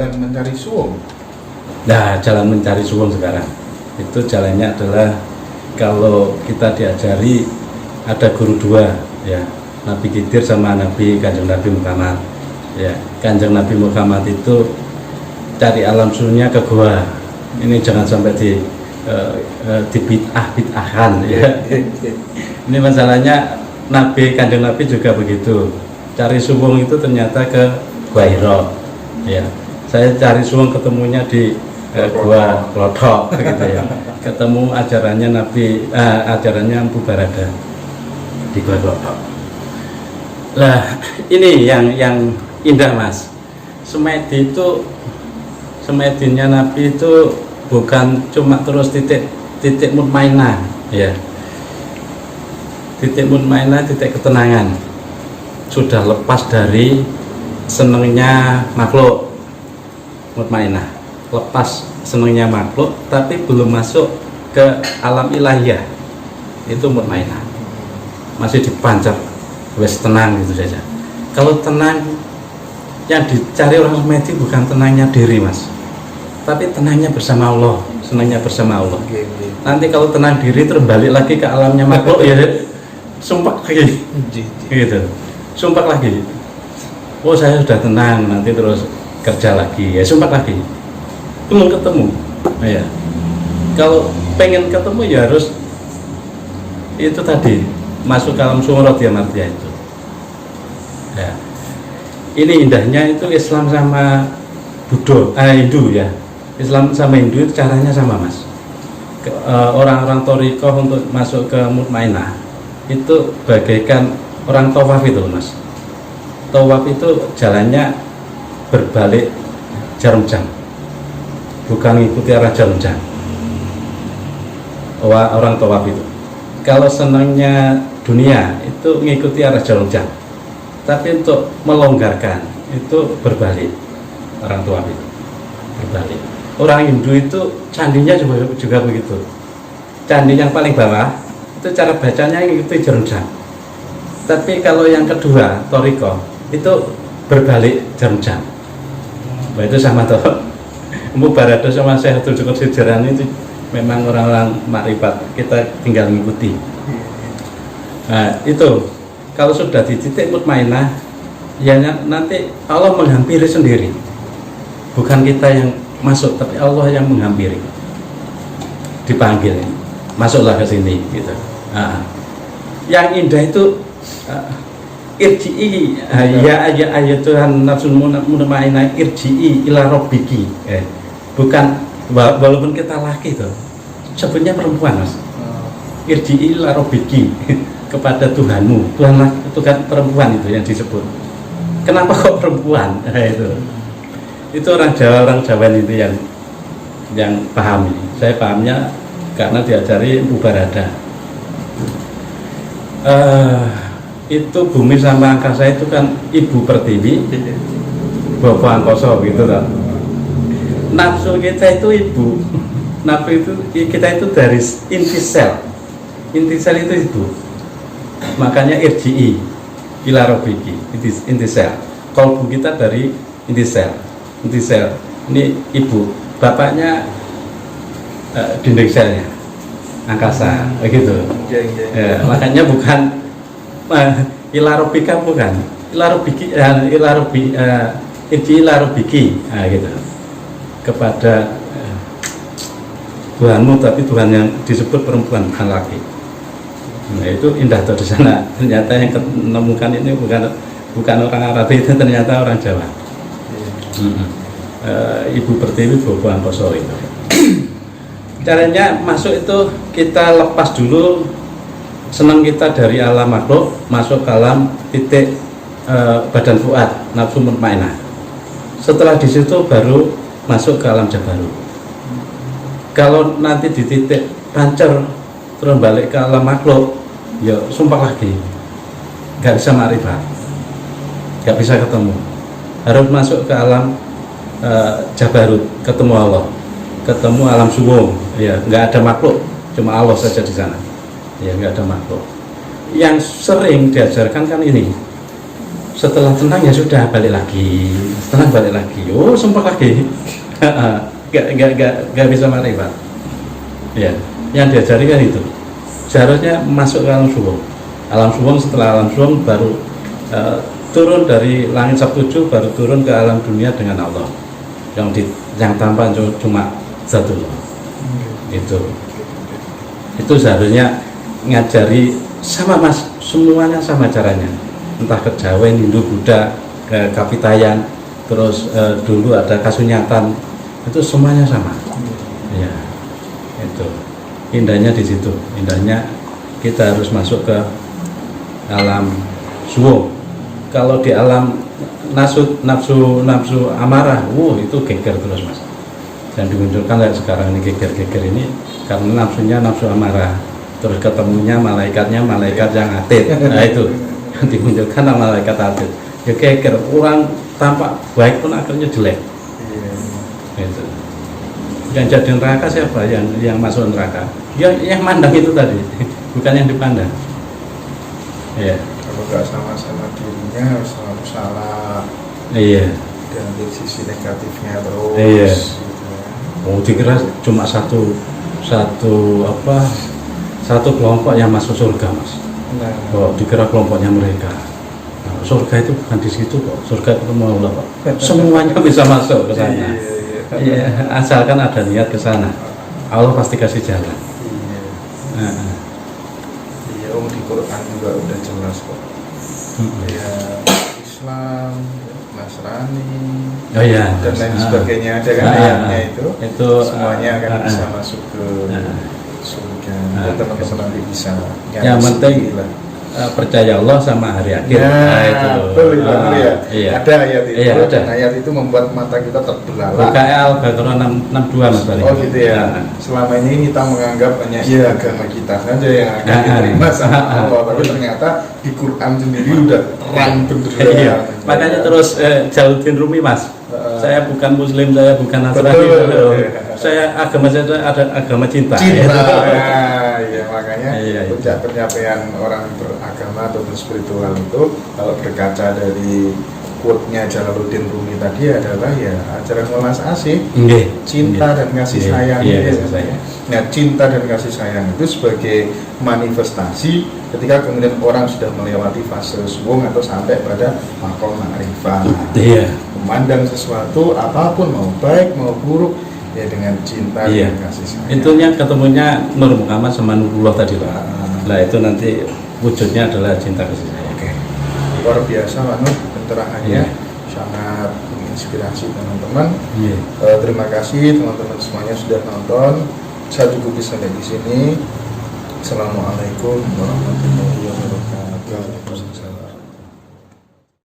jalan mencari suwung. Nah, jalan mencari suwung sekarang itu jalannya adalah kalau kita diajari ada guru dua ya, Nabi Khidir sama Kanjeng Nabi Muhammad ya. Kanjeng Nabi Muhammad itu cari alam sunnahnya ke gua. Ini jangan sampai di bid'ahkan ya. Ini masalahnya Kanjeng Nabi juga begitu. Cari suwung itu ternyata ke Gua Hira ya. Saya cari suwung ketemunya di Gua Klothok gitu ya. Ketemu ajarannya ajarannya Mpu Barada di Gua Klothok. Lah, ini yang indah Mas. Semedinya Nabi itu bukan cuma terus titik mutmainah ya. Titik mutmainah, titik ketenangan. Sudah lepas dari senengnya makhluk, mutmainah. Lepas senengnya makhluk tapi belum masuk ke alam ilahiyah. Itu mutmainah. Masih dipancar, wes tenang gitu saja. Kalau tenang, yang dicari orang semedi bukan tenangnya diri Mas, tapi tenangnya bersama Allah, senangnya bersama Allah. Nanti kalau tenang diri terus balik lagi ke alamnya makhluk ya, sumpah lagi gitu, sumpah lagi. Oh saya sudah tenang, nanti terus kerja lagi ya, sumpah lagi. Belum ketemu ya. Kalau pengen ketemu ya harus itu tadi, masuk ke alam sumur dia martia itu ya. Ini indahnya itu Islam sama Hindu ya. Islam sama Hindu itu caranya sama Mas. Orang-orang Thariqah untuk masuk ke mutmainah itu bagaikan orang tawaf itu Mas. Tawaf itu jalannya berbalik jarum jam, bukan mengikuti arah jarum jam. Orang tawaf itu kalau senangnya dunia itu mengikuti arah jarum jam, tapi untuk melonggarkan itu berbalik. Orang tua itu berbalik. Orang Hindu itu candinya juga begitu. Candi yang paling bawah itu cara bacanya mengikuti jarum jam, tapi kalau yang kedua Thariqah itu berbalik jarum jam. Nah, itu sama tuh Mpu Barada sama Syekhatul Syukur Sidrani itu memang orang-orang makrifat, kita tinggal mengikuti. Nah itu kalau sudah di titik mutmainah ya nanti Allah menghampiri sendiri, bukan kita yang masuk tapi Allah yang menghampiri, dipanggil masuklah ke sini gitu. Yang indah itu irji'i ya Tuhan nafsul mutmainah irji'i ila rabbiki bukan walaupun kita laki tuh sebutnya perempuan Mas. Irji'i ila rabbiki kepada Tuhanmu. Tuhan itu kan perempuan itu yang disebut. Kenapa kok perempuan? Itu orang Jawa itu yang paham ini. Saya pahamnya karena diajari Mpu Barada. Itu bumi sama angkasa itu kan ibu pertiwi, bapak angkasa gitu kan. Nafsu kita itu ibu, nafsu itu kita itu dari inti sel itu ibu. Makanya irji'i ila rabbiki, inti sel. Kalbu kita dari inti sel ini ibu, bapaknya dinding selnya angkasa begitu ya, makanya bukan ila rabbika, bukan ila rabbiki, irji'i ila rabbiki gitu, kepada Tuhanmu, tapi Tuhan yang disebut perempuan bukan laki. Nah itu indah tuh di sana. Ternyata yang menemukan ini bukan orang Arab, itu ternyata orang Jawa. Ibu pertiwi bapak angkasa itu. Caranya masuk itu kita lepas dulu senang kita dari alam makhluk, masuk ke alam titik badan fuad, nafsu mutmainah. Setelah di situ baru masuk ke alam jabarut. Kalau nanti di titik pancer terus balik ke alam makhluk, ya sumpah lagi, nggak bisa makrifat, nggak bisa ketemu. Harus masuk ke alam jabarut, ketemu Allah, ketemu alam suwung, ya nggak ada makhluk, cuma Allah saja di sana, ya nggak ada makhluk. Yang sering diajarkan kan ini, setelah tenang ya sudah balik lagi, setelah balik lagi, oh sempat lagi, nggak bisa marifat. Ya, yang diajari kan itu. Seharusnya masuk ke alam suwung. Alam suwung, setelah alam suwung baru turun dari langit sabtuju, baru turun ke alam dunia dengan Allah. Yang tampak cuma Zatullah. Itu seharusnya ngajari sama mas, semuanya sama caranya. Entah kejawen, Hindu, Buddha, Kapitayan, terus dulu ada Kasunyatan, itu semuanya sama. Ya, itu indahnya di situ. Indahnya kita harus masuk ke alam suwung. Kalau di alam nafsu amarah, itu geger terus mas. Dan dimunculkan kayak sekarang ini geger ini karena nafsunya nafsu amarah. Terus ketemunya malaikatnya malaikat yang atid. Nah itu yang dimunculkan malaikat atid. Ya geger, orang tampak baik pun akhirnya jelek. Itu. Yang jadi neraka siapa? Yang masuk neraka? Yang mandang itu tadi, bukan yang dipandang. Ya. Kalau nggak sama-sama dirinya harus selalu salah. Iya. Dan di sisi negatifnya terus. Iya. Gitu ya. Oh, dikira cuma satu kelompok yang masuk surga mas. Nah. Oh, dikira kelompoknya mereka. Nah, surga itu bukan di situ kok. Surga itu mau Allah pak. Semuanya bisa masuk ke sana. Iya, asalkan ada niat ke sana. Allah pasti kasih jalan. Iya. Iya, di Quran juga udah jelas kok. Ya, Islam, Nasrani, oh iya, dan lain sebagainya ada kan ayatnya itu semuanya akan bisa masuk ke surga. Dan teman-teman nanti bisa. Yang penting percaya Allah sama hari akhir. Betul ya. Iya. Ada ayat itu, iya, dan ayat itu membuat mata kita terbelalak. Al-Baqarah 662 mas Bari. Oh gitu ya. Selama ini kita menganggap hanya agama kita saja yang akan diterima sama Allah, tapi ternyata di Quran sendiri udah terang benderang. Iya. Makanya terus Jalaluddin Rumi mas. Saya bukan Muslim, saya bukan Nasrani. Saya agama saya ada agama cinta. Iya, makanya puncak pencapaian orang beragama atau berspiritual itu kalau berkaca dari quote-nya Jalaluddin Rumi tadi adalah ya ajaran welas asih, cinta dan kasih sayang. Nah, cinta dan kasih sayang itu sebagai manifestasi ketika kemudian orang sudah melewati fase suwung atau sampai pada makom ma'rifah. Memandang sesuatu apapun mau baik mau buruk ya dengan cinta dan kasih sayang. Intinya ketemunya Nur Muhammad sama Nurullah tadi lah. Nah itu nanti wujudnya adalah cinta kasih sayang. Oke. Luar biasa Nur, pencerahannya sangat menginspirasi teman-teman. Terima kasih teman-teman semuanya sudah nonton. Saya cukup bisa di sini. Assalamualaikum warahmatullahi wabarakatuh.